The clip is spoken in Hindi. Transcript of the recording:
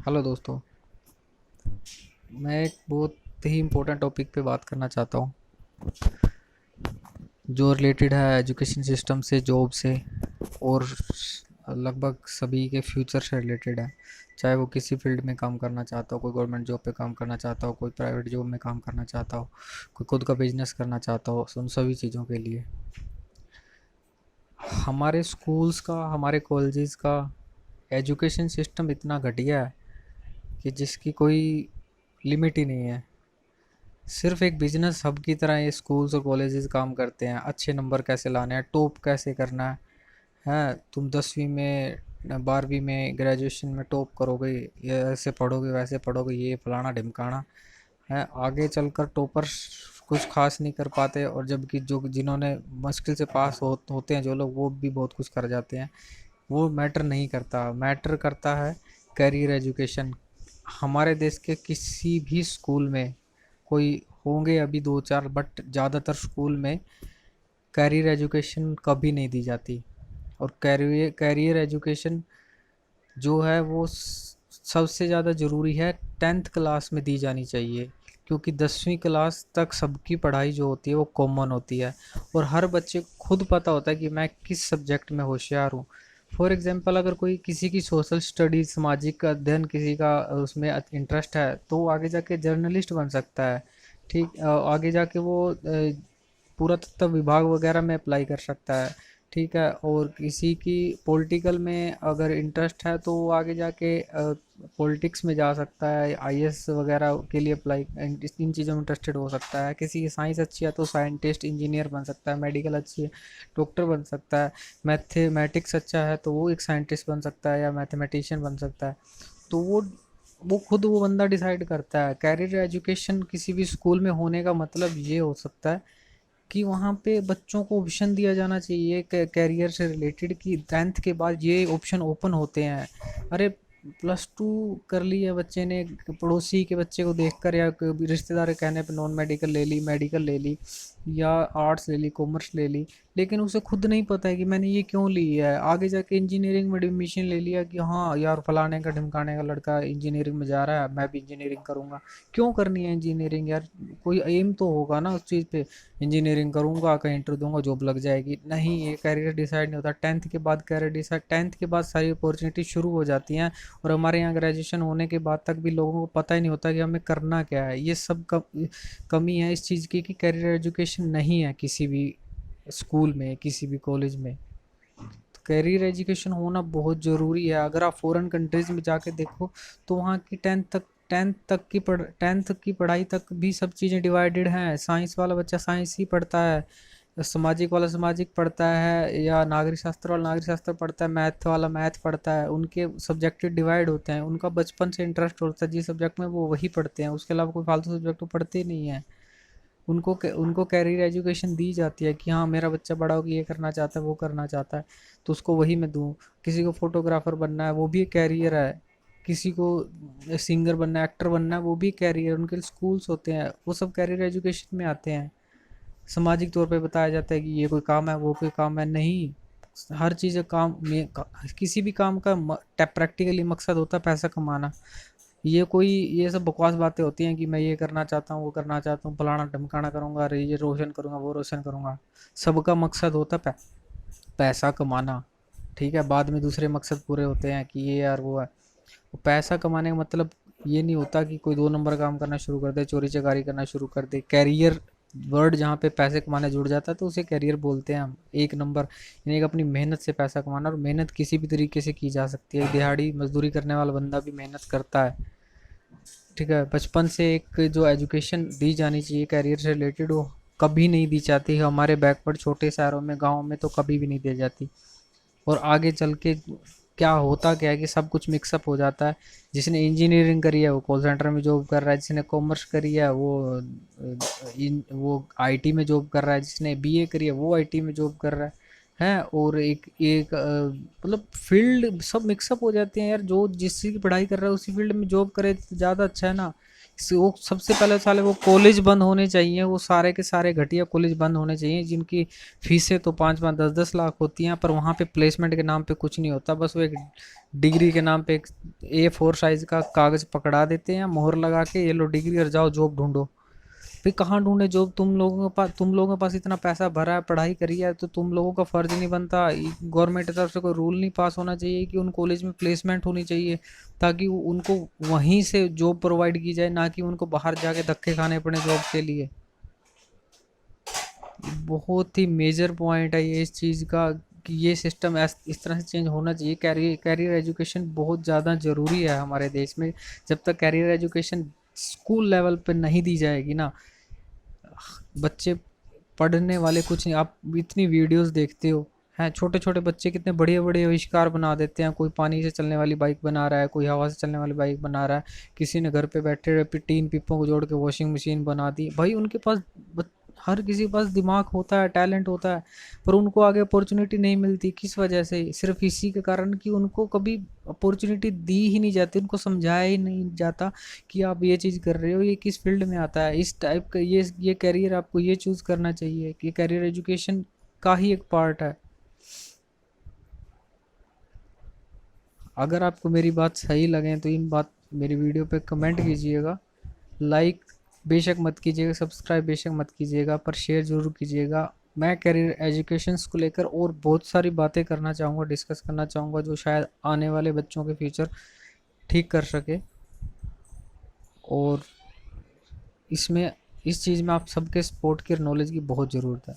हेलो दोस्तों। मैं एक बहुत ही इम्पोर्टेंट टॉपिक पे बात करना चाहता हूँ जो रिलेटेड है एजुकेशन सिस्टम से, जॉब से और लगभग सभी के फ्यूचर से रिलेटेड है। चाहे वो किसी फील्ड में काम करना चाहता हो, कोई गवर्नमेंट जॉब पे काम करना चाहता हो, कोई प्राइवेट जॉब में काम करना चाहता हो, कोई खुद का बिजनेस करना चाहता हो, उन सभी चीज़ों के लिए हमारे स्कूल्स का, हमारे कॉलेजेस का एजुकेशन सिस्टम इतना घटिया है कि जिसकी कोई लिमिट ही नहीं है। सिर्फ एक बिजनेस हब की तरह ये स्कूल्स और कॉलेजेस काम करते हैं। अच्छे नंबर कैसे लाने हैं, टॉप कैसे करना है। तुम 10वीं में, 12वीं में, ग्रेजुएशन में टॉप करोगे, ये ऐसे पढ़ोगे वैसे पढ़ोगे, ये फलाना ढिमकाना है। आगे चलकर टॉपर्स कुछ खास नहीं कर पाते, और जबकि जो जिन्होंने मुश्किल से पास होते हैं जो लोग, वो भी बहुत कुछ कर जाते हैं। वो मैटर नहीं करता, मैटर करता है करियर एजुकेशन। हमारे देश के किसी भी स्कूल में, कोई होंगे अभी दो चार, बट ज़्यादातर स्कूल में कैरियर एजुकेशन कभी नहीं दी जाती। और कैरियर कैरियर एजुकेशन जो है वो सबसे ज़्यादा ज़रूरी है 10th क्लास में दी जानी चाहिए, क्योंकि 10वीं क्लास तक सबकी पढ़ाई जो होती है वो कॉमन होती है, और हर बच्चे को खुद पता होता है कि मैं किस सब्जेक्ट में होशियार हूँ। फॉर एग्जांपल, अगर कोई किसी की सोशल स्टडीज, सामाजिक का अध्ययन किसी का उसमें इंटरेस्ट है, तो वो आगे जाके जर्नलिस्ट बन सकता है। ठीक, आगे जाके वो पुरातत्व विभाग वगैरह में अप्लाई कर सकता है। ठीक है, और किसी की पॉलिटिकल में अगर इंटरेस्ट है तो वो आगे जाके पॉलिटिक्स में जा सकता है, आईएएस वगैरह के लिए अप्लाई, इन चीज़ों में इंटरेस्टेड हो सकता है। किसी की साइंस अच्छी है तो साइंटिस्ट, इंजीनियर बन सकता है। मेडिकल अच्छी है, डॉक्टर बन सकता है। मैथमेटिक्स अच्छा है तो वो एक साइंटिस्ट बन सकता है या मैथमेटिशियन बन सकता है। तो वो खुद वो बंदा डिसाइड करता है। कैरियर एजुकेशन किसी भी स्कूल में होने का मतलब ये हो सकता है कि वहाँ पे बच्चों को ऑप्शन दिया जाना चाहिए कैरियर से रिलेटेड, कि 10th के बाद ये ऑप्शन ओपन होते हैं। अरे, +2 कर ली है बच्चे ने, पड़ोसी के बच्चे को देखकर या रिश्तेदार के कहने पे नॉन मेडिकल ले ली, मेडिकल ले ली, या आर्ट्स ले ली, कॉमर्स ले ली, लेकिन उसे खुद नहीं पता है कि मैंने ये क्यों ली है। आगे जाके इंजीनियरिंग में एडमिशन ले लिया कि हाँ यार, फलाने का ढिमकाने का लड़का इंजीनियरिंग में जा रहा है, मैं भी इंजीनियरिंग करूँगा। क्यों करनी है इंजीनियरिंग यार? कोई एम तो होगा ना उस चीज़ पे। इंजीनियरिंग करूँगा, कहीं इंटर दूंगा, जॉब लग जाएगी, नहीं, ये कैरियर डिसाइड नहीं होता। 10th के बाद कैरियर डिसाइड, 10th के बाद सारी अपॉर्चुनिटी शुरू हो जाती हैं। और हमारे यहाँ ग्रेजुएशन होने के बाद तक भी लोगों को पता ही नहीं होता कि हमें करना क्या है। ये सब कमी है इस चीज़ की कि कैरियर एजुकेशन नहीं है किसी भी स्कूल में, किसी भी कॉलेज में। तो कैरियर एजुकेशन होना बहुत ज़रूरी है। अगर आप फॉरेन कंट्रीज़ में जाके देखो तो वहाँ की 10th की पढ़ाई तक भी सब चीज़ें डिवाइडेड हैं। साइंस वाला बच्चा साइंस ही पढ़ता है, सामाजिक वाला सामाजिक पढ़ता है, या नागरिक शास्त्र वाला नागरिक शास्त्र पढ़ता है, मैथ वाला मैथ पढ़ता है। उनके सब्जेक्ट डिवाइड होते हैं, उनका बचपन से इंटरेस्ट होता है जिस सब्जेक्ट में वो वही पढ़ते हैं, उसके अलावा कोई फालतू सब्जेक्ट तो पढ़ते नहीं हैं। उनको कैरियर एजुकेशन दी जाती है कि हाँ, मेरा बच्चा बड़ा होकर ये करना चाहता है, वो करना चाहता है, तो उसको वही मैं दूँ। किसी को फोटोग्राफर बनना है, वो भी एक कैरियर है। किसी को सिंगर बनना है, एक्टर बनना है, वो भी कैरियर, उनके लिए स्कूल्स होते हैं, वो सब कैरियर एजुकेशन में आते हैं। सामाजिक तौर पे बताया जाता है कि ये कोई काम है, वो कोई काम है, नहीं। हर चीज़ काम में किसी भी काम का प्रैक्टिकली मकसद होता है पैसा कमाना। ये सब बकवास बातें होती हैं कि मैं ये करना चाहता हूँ, वो करना चाहता हूँ, फलाना ढमकाना करूँगा, अरे ये रोशन करूँगा, वो रोशन करूँगा। सबका मकसद होता है पैसा कमाना। ठीक है, बाद में दूसरे मकसद पूरे होते हैं कि ये यार वो है। वो पैसा कमाने का मतलब ये नहीं होता कि कोई 2 नंबर काम करना शुरू कर दे, चोरी चकारी करना शुरू कर दे। कैरियर वर्ड जहाँ पे पैसे कमाने जुड़ जाता है तो उसे कैरियर बोलते हैं हम। 1 नंबर यानी कि अपनी मेहनत से पैसा कमाना, और मेहनत किसी भी तरीके से की जा सकती है। दिहाड़ी मजदूरी करने वाला बंदा भी मेहनत करता है। ठीक है, बचपन से एक जो एजुकेशन दी जानी चाहिए कैरियर से रिलेटेड, वो कभी नहीं दी जाती है। हमारे बैकवर्ड छोटे शहरों में, गाँव में तो कभी भी नहीं दी जाती। और आगे चल के क्या होता क्या है कि सब कुछ मिक्सअप हो जाता है। जिसने इंजीनियरिंग करी है वो कॉल सेंटर में जॉब कर रहा है, जिसने कॉमर्स करी है वो आईटी में जॉब कर रहा है, जिसने बीए करी है वो आईटी में जॉब कर रहा है। और एक एक मतलब फील्ड सब मिक्सअप हो जाते हैं यार। जो जिस चीज़ की पढ़ाई कर रहा है उसी फील्ड में जॉब करे तो ज़्यादा अच्छा है ना। वो सबसे पहले साले वो कॉलेज बंद होने चाहिए, वो सारे के सारे घटिया कॉलेज बंद होने चाहिए जिनकी फीसें तो 5-5 10-10 लाख होती हैं, पर वहाँ पे प्लेसमेंट के नाम पे कुछ नहीं होता। बस वो एक डिग्री के नाम पे एक A4 साइज का कागज पकड़ा देते हैं मोहर लगा के, ये लो डिग्री और जाओ जॉब ढूंढो। फिर कहाँ ढूंढे जॉब? तुम लोगों के पास इतना पैसा भरा है, पढ़ाई करी है, तो तुम लोगों का फर्ज नहीं बनता? गवर्नमेंट की तरफ से कोई रूल नहीं पास होना चाहिए कि उन कॉलेज में प्लेसमेंट होनी चाहिए, ताकि उनको वहीं से जॉब प्रोवाइड की जाए, ना कि उनको बाहर जाके धक्के खाने पड़े जॉब के लिए? बहुत ही मेजर पॉइंट है ये इस चीज़ का, कि ये सिस्टम इस तरह से चेंज होना चाहिए। कैरियर कैरियर एजुकेशन बहुत ज़्यादा ज़रूरी है हमारे देश में। जब तक कैरियर एजुकेशन स्कूल लेवल पे नहीं दी जाएगी ना, बच्चे पढ़ने वाले कुछ नहीं। आप इतनी वीडियोस देखते हो हैं, छोटे छोटे बच्चे कितने बड़े बड़े आविष्कार बना देते हैं। कोई पानी से चलने वाली बाइक बना रहा है, कोई हवा से चलने वाली बाइक बना रहा है, किसी ने घर पे बैठे हुए 3 पिप्पों को जोड़ के वॉशिंग मशीन बना दी। भाई उनके पास हर किसी के पास दिमाग होता है, टैलेंट होता है, पर उनको आगे अपॉर्चुनिटी नहीं मिलती। किस वजह से? सिर्फ इसी के कारण कि उनको कभी अपॉर्चुनिटी दी ही नहीं जाती, उनको समझाया ही नहीं जाता कि आप ये चीज़ कर रहे हो, ये किस फील्ड में आता है, इस टाइप का ये कैरियर आपको ये चूज़ करना चाहिए। कि कैरियर एजुकेशन का ही एक पार्ट है। अगर आपको मेरी बात सही लगे तो इन बात मेरी वीडियो पे कमेंट कीजिएगा, लाइक बेशक मत कीजिएगा, सब्सक्राइब बेशक मत कीजिएगा, पर शेयर ज़रूर कीजिएगा। मैं कैरियर एजुकेशन को लेकर और बहुत सारी बातें करना चाहूँगा, डिस्कस करना चाहूँगा, जो शायद आने वाले बच्चों के फ्यूचर ठीक कर सके। और इसमें इस चीज़ में आप सबके सपोर्ट की और नॉलेज की बहुत ज़रूरत है।